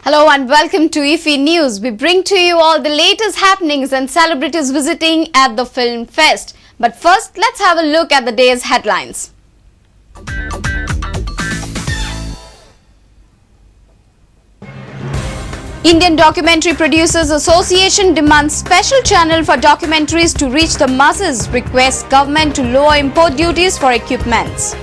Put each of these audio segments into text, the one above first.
Hello and welcome to IffI News. We bring to you all the latest happenings and celebrities visiting at the film fest. But first, let's have a look at the day's headlines. Indian Documentary Producers Association demands special channel for documentaries to reach the masses, requests government to lower import duties for equipments.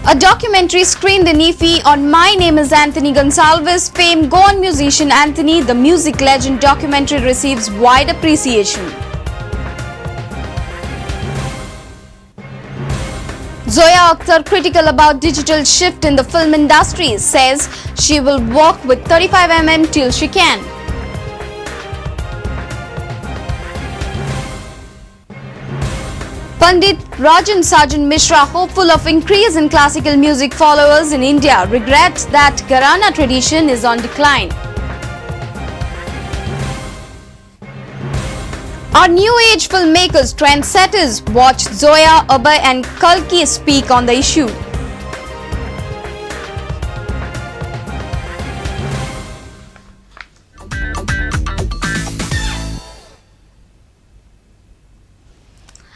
A documentary screened in IffI on My Name is Anthony Gonsalves, famed gone musician Anthony, the music legend documentary receives wide appreciation. Zoya Akhtar critical about digital shift in the film industry, says she will walk with 35mm till she can. Pandit Rajan Sajan Mishra, hopeful of increase in classical music followers in India, regrets that Gharana tradition is on decline. Our new age filmmakers, trendsetters, watch Zoya, Abhay and Kalki speak on the issue.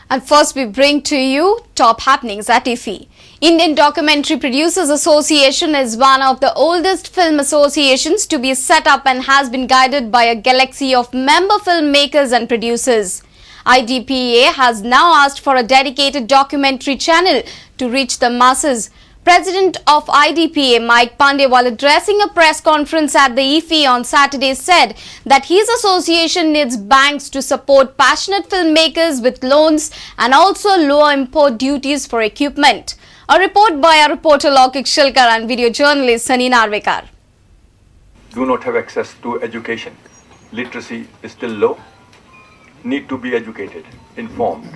And first we bring to you top happenings at IffI. Indian Documentary Producers Association is one of the oldest film associations to be set up and has been guided by a galaxy of member filmmakers and producers. IDPA has now asked for a dedicated documentary channel to reach the masses. President of IDPA, Mike Pandey, while addressing a press conference at the IffI on Saturday, said that his association needs banks to support passionate filmmakers with loans and also lower import duties for equipment. A report by our reporter Lokik Shilkar and video journalist Sunny Narvekar. Do not have access to education. Literacy is still low. Need to be educated, informed.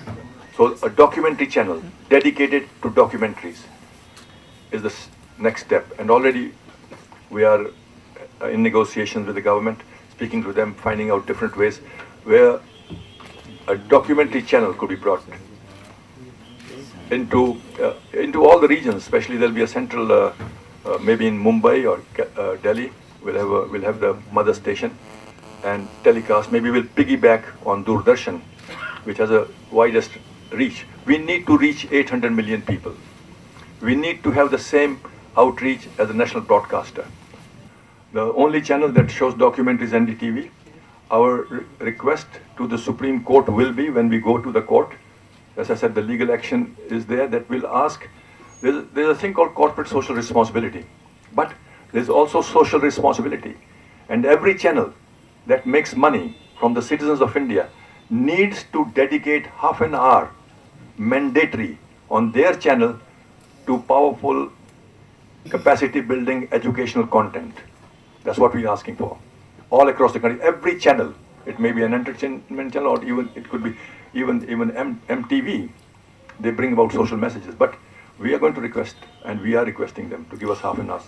So a documentary channel dedicated to documentaries is the next step, and already we are in negotiations with the government, speaking to them, finding out different ways where a documentary channel could be brought into all the regions. Especially there'll be a central, maybe in Mumbai or Delhi. We'll have the mother station and telecast. Maybe we'll piggyback on Doordarshan, which has a widest reach. We need to reach 800 million people. We need to have the same outreach as a national broadcaster. The only channel that shows documentaries is NDTV. Our request to the Supreme Court will be, when we go to the court, as I said, the legal action is there, that will ask, there's a thing called corporate social responsibility, but there's also social responsibility. And every channel that makes money from the citizens of India needs to dedicate half an hour mandatory on their channel to powerful capacity building educational content. That's what we're asking for. All across the country, every channel, it may be an entertainment channel or even it could be even MTV, they bring about social messages. But we are going to request, and we are requesting them to give us half an hour.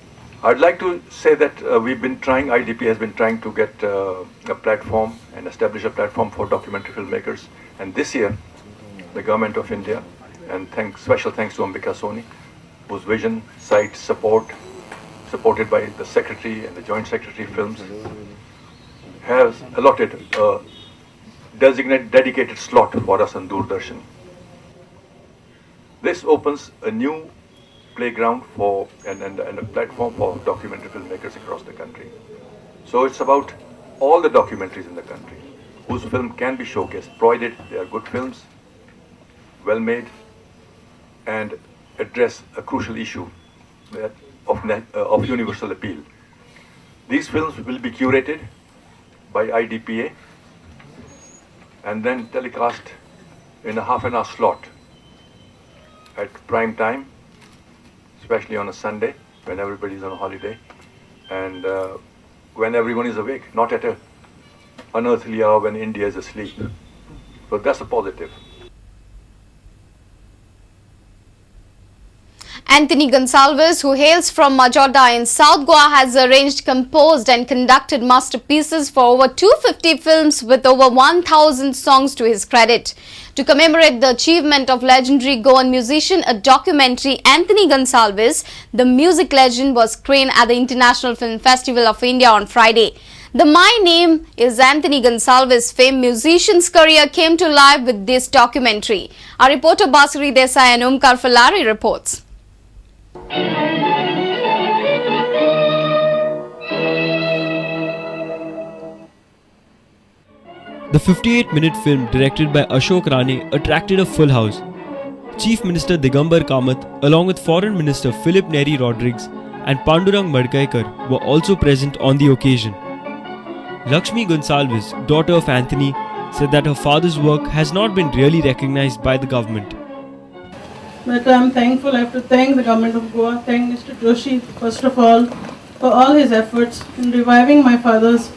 I'd like to say that we've been trying, IDP has been trying to get a platform and establish a platform for documentary filmmakers. And this year, the government of India, and special thanks to Ambika Soni, whose vision, sight, supported by the Secretary and the Joint Secretary Films, has allotted a dedicated slot for us on Doordarshan. This opens a new playground for and a platform for documentary filmmakers across the country. So it's about all the documentaries in the country whose film can be showcased, provided they are good films, well made, and address a crucial issue of universal appeal. These films will be curated by IDPA and then telecast in a half an hour slot at prime time, especially on a Sunday when everybody's on a holiday and when everyone is awake, not at an unearthly hour when India is asleep. So that's a positive. Anthony Gonsalves, who hails from Majorda in South Goa, has arranged, composed and conducted masterpieces for over 250 films with over 1,000 songs to his credit. To commemorate the achievement of legendary Goan musician, a documentary, Anthony Gonsalves, the music legend, was screened at the International Film Festival of India on Friday. The My Name is Anthony Gonsalves famed musician's career came to life with this documentary. Our reporter Basuri Desai and Omkar Falari reports. The 58-minute film directed by Ashok Rane attracted a full house. Chief Minister Digambar Kamath along with Foreign Minister Philip Neri Rodrigues and Pandurang Madgaikar were also present on the occasion. Lakshmi Gonsalves, daughter of Anthony, said that her father's work has not been really recognized by the government. But I'm thankful. I have to thank the government of Goa, thank Mr. Joshi first of all for all his efforts in reviving my father's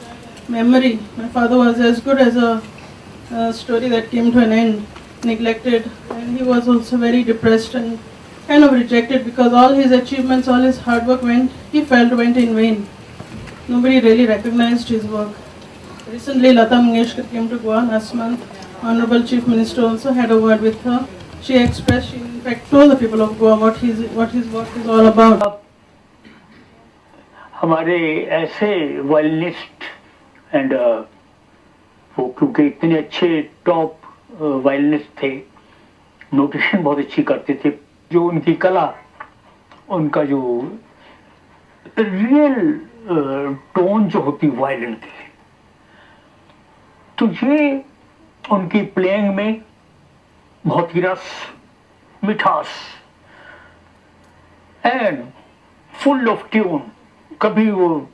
memory. My father was as good as a story that came to an end, neglected, and he was also very depressed and kind of rejected because all his achievements, all his hard work went in vain. Nobody really recognized his work. Recently, Lata Mangeshkar came to Goa last month. Honorable Chief Minister also had a word with her. She in fact told the people of Goa what his work is all about. हमारे ऐसे violinist and वो क्योंकि इतने अच्छे top violinist थे, notation बहुत अच्छी करते थे, जो उनकी कला, उनका जो रियल टोन जो होती वायलिन की, तो ये उनकी प्लेइंग में बहुत ही रस, मिठास एंड फुल ऑफ ट्यून. कभी वो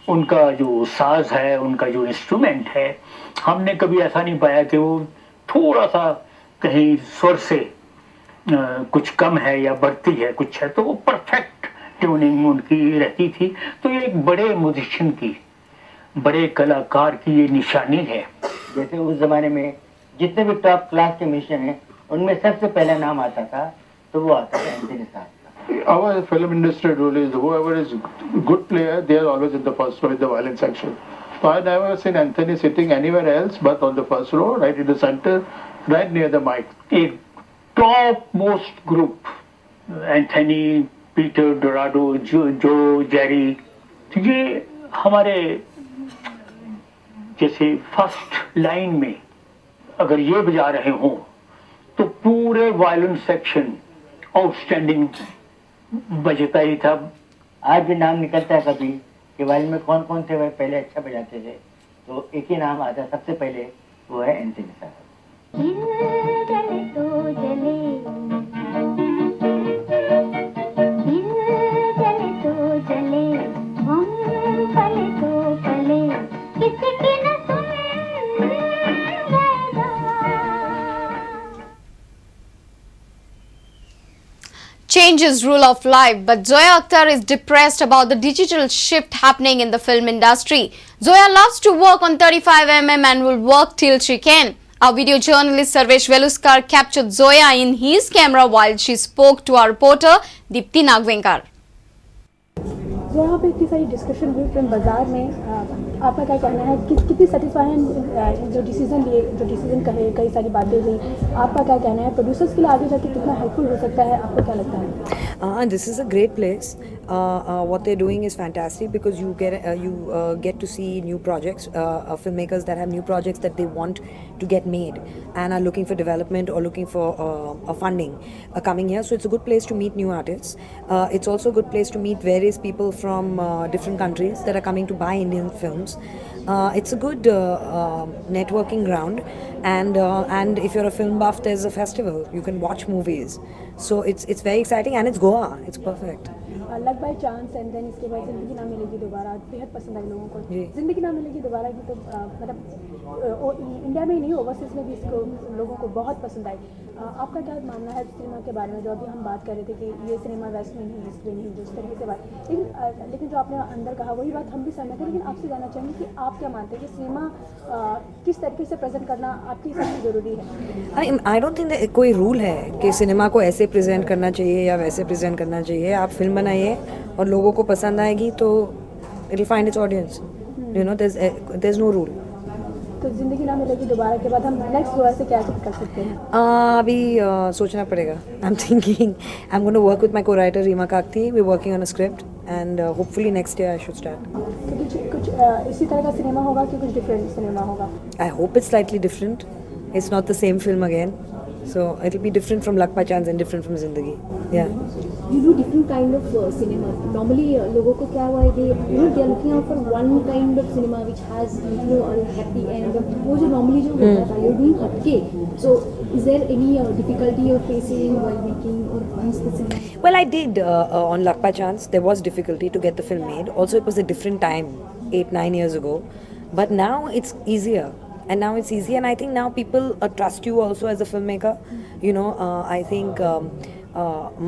उनका जो साज है, उनका जो इंस्ट्रूमेंट है, हमने कभी ऐसा नहीं पाया कि वो थोड़ा सा कहीं स्वर से कुछ कम है या बढ़ती है कुछ है, तो वो परफेक्ट ट्यूनिंग उनकी रहती थी. तो ये एक बड़े म्यूजिशियन की, बड़े कलाकार की ये निशानी है. जैसे उस जमाने में जितने भी टॉप क्लास के म्यूजिशियन हैं, उनमें सबसे पहला नाम आता था तो वो आता था एंथनी साहब. Our film industry rule is whoever is good player, they are always in the first row in the violin section. So I never seen Anthony sitting anywhere else but on the first row, right in the center, right near the mic. एक top most group, Anthony, Peter, Dorado, जो Jerry, ये हमारे जैसे first line में अगर ये बजा रहे हों तो पूरे वायलिन सेक्शन आउटस्टैंडिंग बजता ही था. आज भी नाम निकलता है कभी कि वायलिन में कौन कौन थे वह पहले अच्छा बजाते थे, तो एक ही नाम आता है सबसे पहले, वो है एंथनी साहब. Change is rule of life, but Zoya Akhtar is depressed about the digital shift happening in the film industry. Zoya loves to work on 35mm and will work till she can. Our video journalist Sarvesh Veluskar captured Zoya in his camera while she spoke to our reporter Dipti Nagvenkar. जो यहाँ पे इतनी सारी discussion हुई film बाजार में, आपका क्या कहना है, कितनी सेटिस्फाई हैं जो डिसीजन कहे, कई सारी बातें हुई, आपका क्या कहना है, प्रोड्यूसर्स के लिए आगे जाके कितना हेल्पफुल हो सकता है, आपको क्या लगता है? This is a great place. What they're doing is fantastic because you get to see new projects, filmmakers that have new projects that they want to get made and are looking for development or looking for funding coming here. So it's a good place to meet new artists. It's also a good place to meet various people from different countries that are coming to buy Indian films. It's a good networking ground, and if you're a film buff, there's a festival. You can watch movies. So it's very exciting, and it's Goa. It's perfect. Luck by chance and then इसके बाद जिंदगी ना मिलेगी दोबारा बेहद पसंद आई लोगों को. जिंदगी ना मिलेगी दोबारा की तो मतलब इंडिया में ही नहीं, ओवरसीज में भी इसको लोगों को बहुत पसंद आई. आपका क्या मानना है सिनेमा के बारे में? जो अभी हम बात कर रहे थे कि ये सिनेमा वेस्ट में नहीं, ईस्ट में नहीं, जिस तरीके से बात, लेकिन जो आपने अंदर कहा वही बात हम भी सहमत हैं, लेकिन आपसे जानना चाहेंगे कि आप क्या मानते हैं कि सिनेमा किस तरीके से प्रेजेंट करना आपके हिसाब से ज़रूरी है? आई डोंट थिंक कोई रूल है कि सिनेमा को ऐसे प्रेजेंट करना चाहिए या वैसे प्रेजेंट करना चाहिए. आप फिल्म बनाइए और लोगों को पसंद आएगी तो it will find its audience. You know, there is no rule. तो ज़िंदगी ना मिलेगी दोबारा के बाद हम नेक्स्ट गोवा से क्या कर सकते हैं? अभी सोचना पड़ेगा. I am thinking I am going to work with my co-writer Reema Kakati. We are working on a script and hopefully next year I should start. तो कुछ इसी तरह का सिनेमा होगा कि कुछ डिफरेंट सिनेमा होगा? I hope it's slightly different. It's not the same film again. So it will be different from Luck by Chance and different from Zindagi. Yeah. You do different kind of cinema. Normally, लोगों को क्या हुआ है कि they are looking out for one kind of cinema which has a happy end. वो जो normally जो होता था, you're doing हटके. So is there any difficulty you're facing while making or once the cinema? Well, I did on Luck by Chance. There was difficulty to get the film made. Also, it was a different time, 8-9 years ago. But now it's easier. And now it's easy, and I think now people trust you also as a filmmaker. You know, I think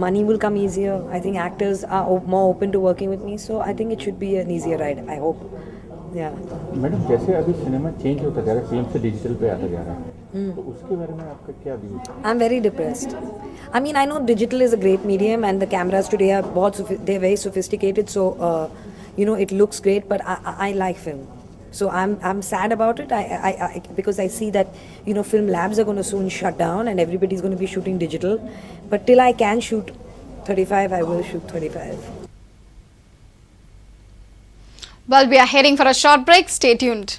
money will come easier. I think actors are more open to working with me, so I think it should be an easier ride. I hope. Yeah. Madam, जैसे अभी cinema change होता जा रहा है, film से digital पे आता जा रहा है, तो उसके बारे में आपका क्या व्यू है? I'm very depressed. I mean, I know digital is a great medium, and the cameras today are they're very sophisticated. So, you know, it looks great, but I like film. So I'm sad about it. I because I see that film labs are going to soon shut down and everybody's going to be shooting digital. But till I can shoot 35, I will shoot 35. Well, we are heading for a short break. Stay tuned.